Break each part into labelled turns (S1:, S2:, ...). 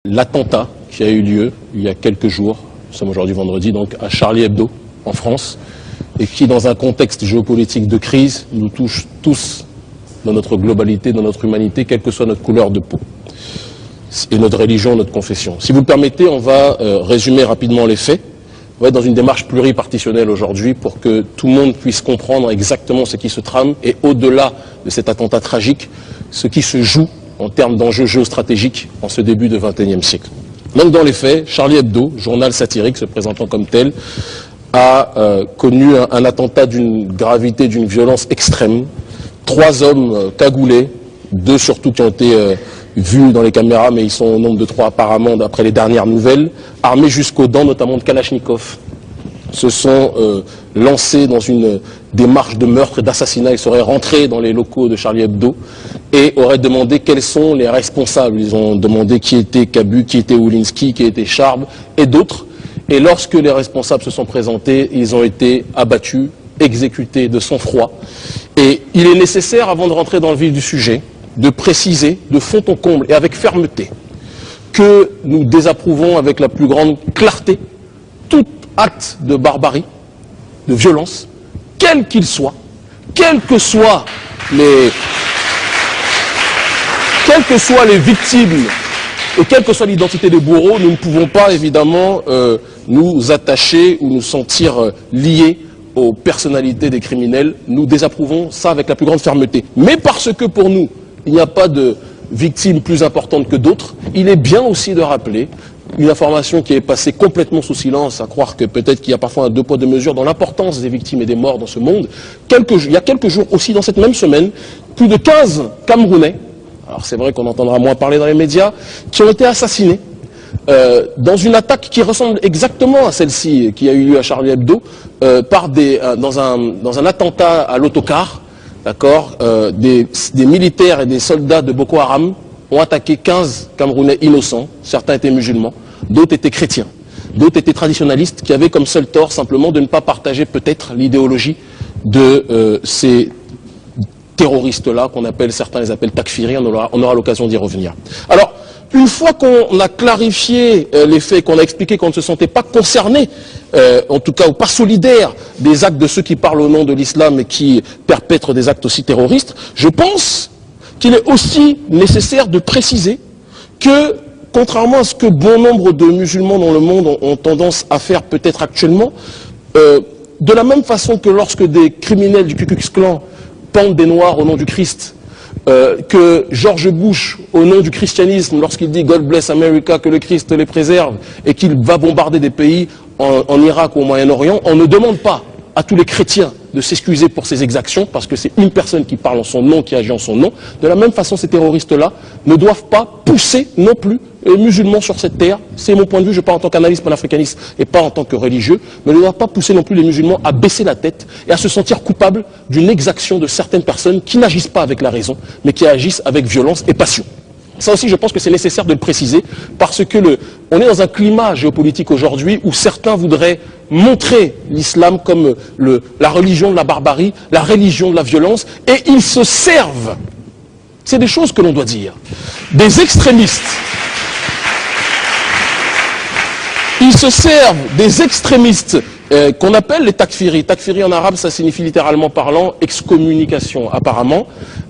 S1: L'attentat qui a eu lieu il y a quelques jours, nous sommes aujourd'hui vendredi, donc à Charlie Hebdo en France, et qui dans un contexte géopolitique de crise nous touche tous dans notre globalité, dans notre humanité, quelle que soit notre couleur de peau, et notre religion, notre confession. Si vous le permettez, on va résumer rapidement les faits. On va être dans une démarche pluripartitionnelle aujourd'hui pour que tout le monde puisse comprendre exactement ce qui se trame et au-delà de cet attentat tragique, ce qui se joue en termes d'enjeux géostratégiques en ce début de XXIe siècle. Donc dans les faits, Charlie Hebdo, journal satirique se présentant comme tel, a connu un attentat d'une gravité, d'une violence extrême. 3 hommes cagoulés, 2 surtout qui ont été vus dans les caméras, mais ils sont au nombre de 3 apparemment d'après les dernières nouvelles, armés jusqu'aux dents, notamment de Kalachnikov, se sont lancés dans une démarche de meurtre et d'assassinat. Ils seraient rentrés dans les locaux de Charlie Hebdo et auraient demandé quels sont les responsables. Ils ont demandé qui était Cabu, qui était Oulinski, qui était Charb et d'autres. Et lorsque les responsables se sont présentés, ils ont été abattus, exécutés de sang-froid. Et il est nécessaire, avant de rentrer dans le vif du sujet, de préciser de fond en comble et avec fermeté que nous désapprouvons avec la plus grande clarté tout acte de barbarie, de violence, quel qu'il soit, quelles que soient les victimes et quelle que soit l'identité des bourreaux, nous ne pouvons pas évidemment nous attacher ou nous sentir liés aux personnalités des criminels. Nous désapprouvons ça avec la plus grande fermeté. Mais parce que pour nous, il n'y a pas de victimes plus importantes que d'autres, il est bien aussi de rappeler une information qui est passée complètement sous silence, à croire que peut-être qu'il y a parfois un 2 poids 2 mesures dans l'importance des victimes et des morts dans ce monde. Il y a quelques jours aussi, dans cette même semaine, plus de 15 Camerounais, alors c'est vrai qu'on entendra moins parler dans les médias, qui ont été assassinés dans une attaque qui ressemble exactement à celle-ci qui a eu lieu à Charlie Hebdo, dans un attentat à l'autocar. D'accord, des militaires et des soldats de Boko Haram ont attaqué 15 Camerounais innocents. Certains étaient musulmans, d'autres étaient chrétiens, d'autres étaient traditionalistes, qui avaient comme seul tort simplement de ne pas partager peut-être l'idéologie de ces terroristes-là, certains les appellent takfiri. On aura l'occasion d'y revenir. Alors, une fois qu'on a clarifié les faits, qu'on a expliqué qu'on ne se sentait pas concerné, en tout cas ou pas solidaire des actes de ceux qui parlent au nom de l'islam et qui perpètrent des actes aussi terroristes, je pense qu'il est aussi nécessaire de préciser que, contrairement à ce que bon nombre de musulmans dans le monde ont tendance à faire peut-être actuellement, de la même façon que lorsque des criminels du Ku Klux Klan pendent des noirs au nom du Christ, que George Bush, au nom du christianisme, lorsqu'il dit « God bless America », que le Christ les préserve, et qu'il va bombarder des pays en Irak ou au Moyen-Orient, on ne demande pas à tous les chrétiens de s'excuser pour ces exactions, parce que c'est une personne qui parle en son nom, qui agit en son nom. De la même façon, ces terroristes-là ne doivent pas pousser non plus les musulmans sur cette terre. C'est mon point de vue, je parle en tant qu'analyste panafricaniste et pas en tant que religieux, mais ne doivent pas pousser non plus les musulmans à baisser la tête et à se sentir coupables d'une exaction de certaines personnes qui n'agissent pas avec la raison, mais qui agissent avec violence et passion. Ça aussi, je pense que c'est nécessaire de le préciser, parce que on est dans un climat géopolitique aujourd'hui où certains voudraient montrer l'islam comme la religion de la barbarie, la religion de la violence, et ils se servent, c'est des choses que l'on doit dire, des extrémistes. Ils se servent des extrémistes qu'on appelle les takfiri. Takfiri en arabe, ça signifie littéralement parlant excommunication apparemment,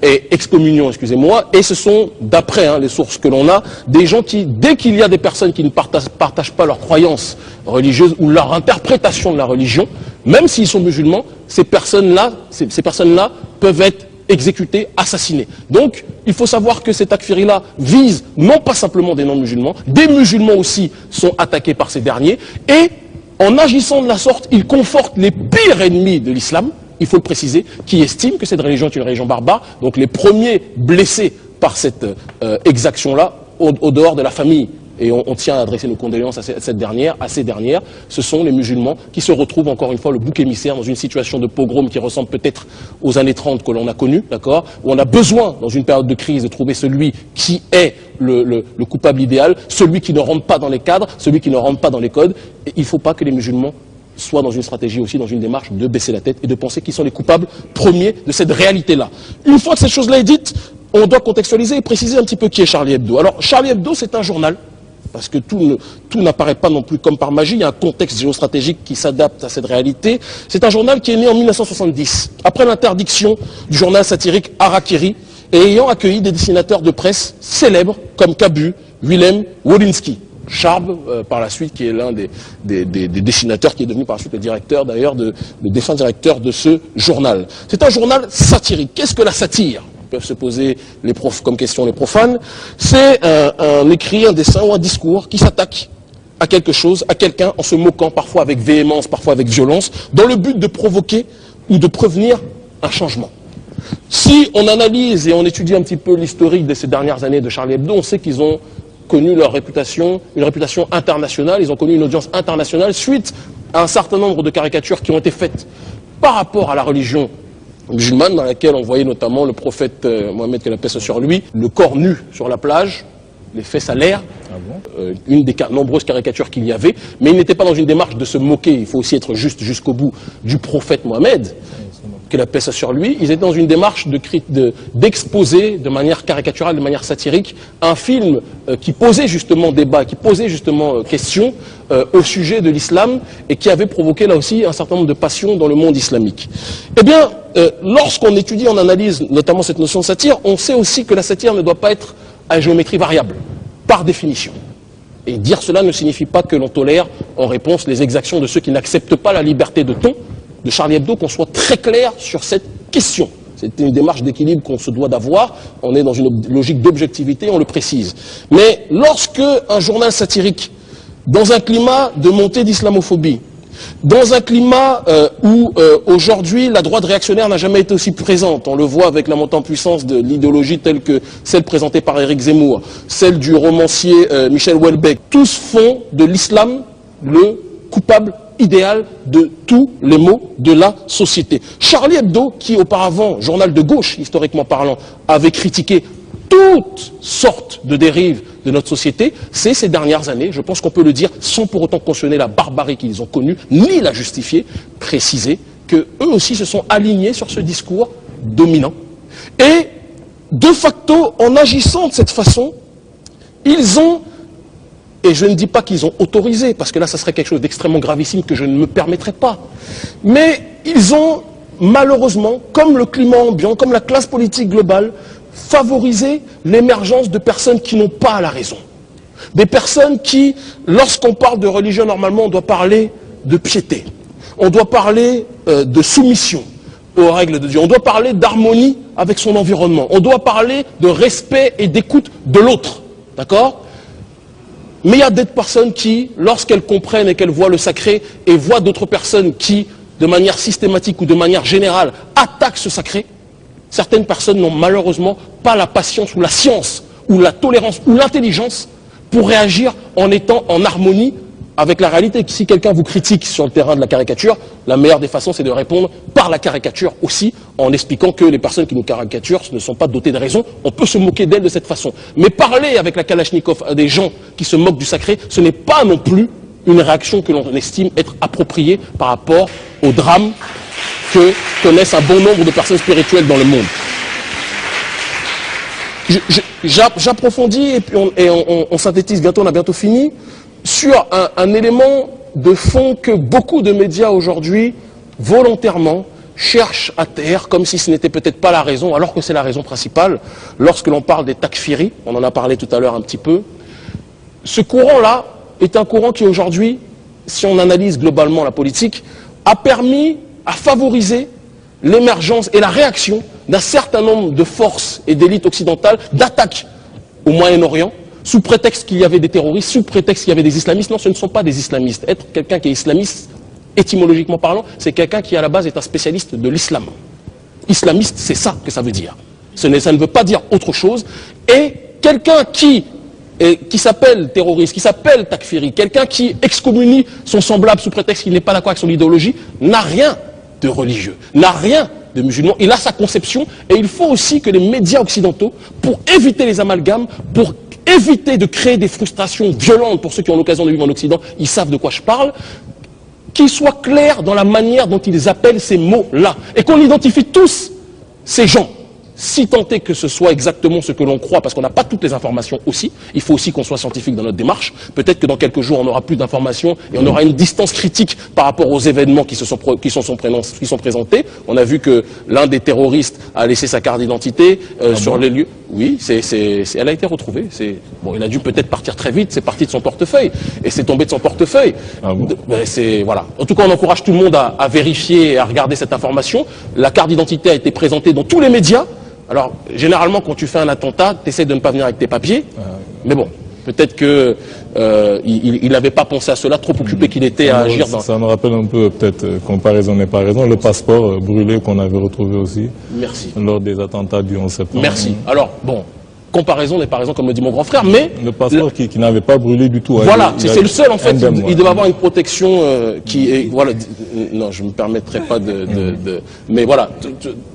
S1: et excommunion, excusez-moi, et ce sont, d'après les sources que l'on a, des gens qui, dès qu'il y a des personnes qui ne partagent pas leurs croyances religieuses ou leur interprétation de la religion, même s'ils sont musulmans, ces personnes-là peuvent être exécutés, assassinés. Donc, il faut savoir que ces takfiris-là visent non pas simplement des non-musulmans, des musulmans aussi sont attaqués par ces derniers, et en agissant de la sorte, ils confortent les pires ennemis de l'islam, il faut le préciser, qui estiment que cette religion est une religion barbare. Donc les premiers blessés par cette exaction-là, au dehors de la famille, et on tient à adresser nos condoléances à ces dernières, ce sont les musulmans qui se retrouvent encore une fois le bouc émissaire dans une situation de pogrom qui ressemble peut-être aux années 30 que l'on a connues, d'accord, où on a besoin, dans une période de crise, de trouver celui qui est le coupable idéal, celui qui ne rentre pas dans les cadres, celui qui ne rentre pas dans les codes. Et il ne faut pas que les musulmans soient dans une stratégie aussi, dans une démarche de baisser la tête et de penser qu'ils sont les coupables premiers de cette réalité-là. Une fois que cette chose-là est dite, on doit contextualiser et préciser un petit peu qui est Charlie Hebdo. Alors, Charlie Hebdo, c'est un journal parce que tout n'apparaît pas non plus comme par magie, il y a un contexte géostratégique qui s'adapte à cette réalité. C'est un journal qui est né en 1970, après l'interdiction du journal satirique Harakiri, et ayant accueilli des dessinateurs de presse célèbres comme Cabu, Willem Wolinski. Charb, par la suite, qui est l'un des dessinateurs, qui est devenu par la suite le directeur, d'ailleurs, le défunt directeur de ce journal. C'est un journal satirique. Qu'est-ce que la satire? Peuvent se poser comme question les profanes. C'est un écrit, un dessin ou un discours qui s'attaque à quelque chose, à quelqu'un, en se moquant, parfois avec véhémence, parfois avec violence, dans le but de provoquer ou de prévenir un changement. Si on analyse et on étudie un petit peu l'historique de ces dernières années de Charlie Hebdo, on sait qu'ils ont connu leur réputation, une réputation internationale, ils ont connu une audience internationale suite à un certain nombre de caricatures qui ont été faites par rapport à la religion musulmane, dans laquelle on voyait notamment le prophète Mohammed, que la paix soit sur lui, le corps nu sur la plage, les fesses à l'air, une des nombreuses caricatures qu'il y avait, mais il n'était pas dans une démarche de se moquer, il faut aussi être juste jusqu'au bout, du prophète Mohammed, que la paix soit sur lui. Ils étaient dans une démarche d'exposer de manière caricaturale, de manière satirique, un film qui posait justement débat, qui posait justement question au sujet de l'islam et qui avait provoqué là aussi un certain nombre de passions dans le monde islamique. Eh bien, lorsqu'on étudie, on analyse notamment cette notion de satire, on sait aussi que la satire ne doit pas être à géométrie variable, par définition. Et dire cela ne signifie pas que l'on tolère en réponse les exactions de ceux qui n'acceptent pas la liberté de ton de Charlie Hebdo, qu'on soit très clair sur cette question. C'est une démarche d'équilibre qu'on se doit d'avoir. On est dans une logique d'objectivité, on le précise. Mais lorsque un journal satirique, dans un climat de montée d'islamophobie, dans un climat où aujourd'hui la droite réactionnaire n'a jamais été aussi présente, on le voit avec la montée en puissance de l'idéologie telle que celle présentée par Éric Zemmour, celle du romancier Michel Houellebecq, tous font de l'islam le coupable idéal de tous les maux de la société. Charlie Hebdo, qui auparavant, journal de gauche historiquement parlant, avait critiqué toutes sortes de dérives de notre société, c'est ces dernières années, je pense qu'on peut le dire, sans pour autant cautionner la barbarie qu'ils ont connue, ni la justifier, préciser qu'eux aussi se sont alignés sur ce discours dominant. Et, de facto, en agissant de cette façon, ils ont, et je ne dis pas qu'ils ont autorisé, parce que là, ça serait quelque chose d'extrêmement gravissime que je ne me permettrai pas, mais ils ont, malheureusement, comme le climat ambiant, comme la classe politique globale, favoriser l'émergence de personnes qui n'ont pas la raison. Des personnes qui, lorsqu'on parle de religion, normalement, on doit parler de piété. On doit parler de soumission aux règles de Dieu. On doit parler d'harmonie avec son environnement. On doit parler de respect et d'écoute de l'autre. D'accord ? Mais il y a des personnes qui, lorsqu'elles comprennent et qu'elles voient le sacré et voient d'autres personnes qui, de manière systématique ou de manière générale, attaquent ce sacré, certaines personnes n'ont malheureusement pas la patience ou la science ou la tolérance ou l'intelligence pour réagir en étant en harmonie avec la réalité. Si quelqu'un vous critique sur le terrain de la caricature, la meilleure des façons c'est de répondre par la caricature aussi, en expliquant que les personnes qui nous caricaturent ne sont pas dotées de raison, on peut se moquer d'elles de cette façon. Mais parler avec la Kalachnikov à des gens qui se moquent du sacré, ce n'est pas non plus une réaction que l'on estime être appropriée par rapport au drame que connaissent un bon nombre de personnes spirituelles dans le monde. J'approfondis et puis on synthétise bientôt, on a bientôt fini, sur un élément de fond que beaucoup de médias aujourd'hui, volontairement, cherchent à taire, comme si ce n'était peut-être pas la raison, alors que c'est la raison principale, lorsque l'on parle des takfiris, on en a parlé tout à l'heure un petit peu. Ce courant-là est un courant qui aujourd'hui, si on analyse globalement la politique, a permis à favoriser l'émergence et la réaction d'un certain nombre de forces et d'élites occidentales d'attaques au Moyen-Orient, sous prétexte qu'il y avait des terroristes, sous prétexte qu'il y avait des islamistes. Non, ce ne sont pas des islamistes. Être quelqu'un qui est islamiste, étymologiquement parlant, c'est quelqu'un qui à la base est un spécialiste de l'islam. Islamiste, c'est ça que ça veut dire. Ça ne veut pas dire autre chose. Et quelqu'un qui s'appelle terroriste, qui s'appelle takfiri, quelqu'un qui excommunie son semblable sous prétexte qu'il n'est pas d'accord avec son idéologie, n'a rien de religieux, n'a rien de musulman. Il a sa conception et il faut aussi que les médias occidentaux, pour éviter les amalgames, pour éviter de créer des frustrations violentes pour ceux qui ont l'occasion de vivre en Occident, ils savent de quoi je parle, qu'ils soient clairs dans la manière dont ils appellent ces mots-là et qu'on identifie tous ces gens, si tant est que ce soit exactement ce que l'on croit, parce qu'on n'a pas toutes les informations aussi, il faut aussi qu'on soit scientifique dans notre démarche. Peut-être que dans quelques jours, on aura plus d'informations et on aura une distance critique par rapport aux événements qui sont présentés. On a vu que l'un des terroristes a laissé sa carte d'identité sur les lieux. Oui, elle a été retrouvée. Bon, il a dû peut-être partir très vite, c'est parti de son portefeuille. Et c'est tombé de son portefeuille.
S2: Ah bon?
S1: Voilà. En tout cas, on encourage tout le monde à vérifier et à regarder cette information. La carte d'identité a été présentée dans tous les médias. Alors, généralement, quand tu fais un attentat, tu essaies de ne pas venir avec tes papiers. Mais bon, peut-être que il n'avait pas pensé à cela, trop occupé qu'il était à agir dans...
S2: Ça me rappelle un peu, peut-être, comparaison n'est pas raison, le passeport brûlé qu'on avait retrouvé aussi.
S1: Merci.
S2: Lors des attentats du 11 septembre.
S1: Merci. Alors, bon, comparaison n'est pas raison, comme le dit mon grand frère, mais...
S2: Le passeport qui n'avait pas brûlé du tout.
S1: Voilà, c'est le seul, en fait, il devait avoir une protection qui est... Voilà, non, je ne me permettrai pas mais voilà,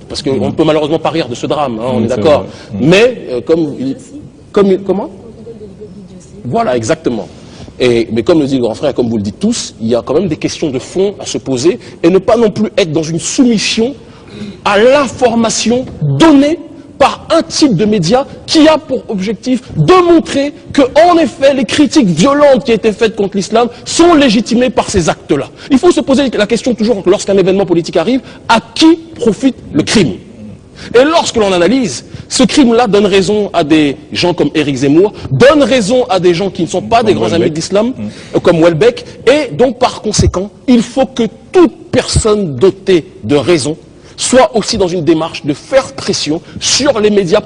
S1: parce qu'on ne peut malheureusement pas rire de ce drame, hein, on est d'accord. Mais, comment? Voilà, exactement. Mais comme le dit le grand frère, comme vous le dites tous, il y a quand même des questions de fond à se poser et ne pas non plus être dans une soumission à l'information donnée par un type de média qui a pour objectif de montrer que, en effet, les critiques violentes qui ont été faites contre l'islam sont légitimées par ces actes-là. Il faut se poser la question toujours, lorsqu'un événement politique arrive, à qui profite le crime? Et lorsque l'on analyse, ce crime-là donne raison à des gens comme Éric Zemmour, donne raison à des gens qui ne sont pas des grands amis de l'islam, comme Houellebecq, et donc par conséquent, il faut que toute personne dotée de raison soit aussi dans une démarche de faire pression sur les médias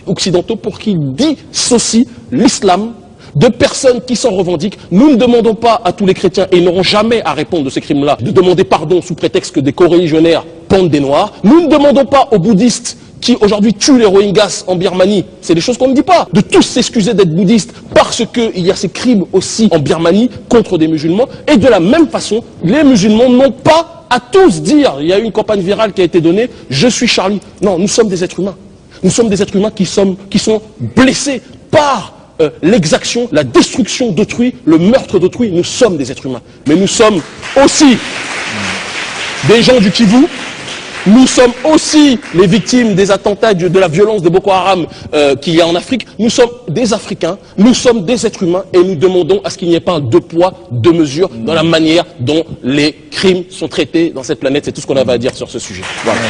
S1: occidentaux pour qu'ils dissocient l'islam de personnes qui s'en revendiquent. Nous ne demandons pas à tous les chrétiens, et ils n'auront jamais à répondre de ces crimes-là, de demander pardon sous prétexte que des co-religionnaires pendent des noirs. Nous ne demandons pas aux bouddhistes qui aujourd'hui tuent les Rohingyas en Birmanie, c'est des choses qu'on ne dit pas, de tous s'excuser d'être bouddhistes parce qu'il y a ces crimes aussi en Birmanie contre des musulmans. Et de la même façon, les musulmans n'ont pas à tous dire, il y a eu une campagne virale qui a été donnée, je suis Charlie. Non, nous sommes des êtres humains. Nous sommes des êtres humains qui sont blessés par l'exaction, la destruction d'autrui, le meurtre d'autrui. Nous sommes des êtres humains. Mais nous sommes aussi des gens du Kivu. Nous sommes aussi les victimes des attentats, de la violence de Boko Haram qu'il y a en Afrique. Nous sommes des Africains, nous sommes des êtres humains et nous demandons à ce qu'il n'y ait pas un deux poids, deux mesures dans la manière dont les crimes sont traités dans cette planète. C'est tout ce qu'on avait à dire sur ce sujet. Voilà.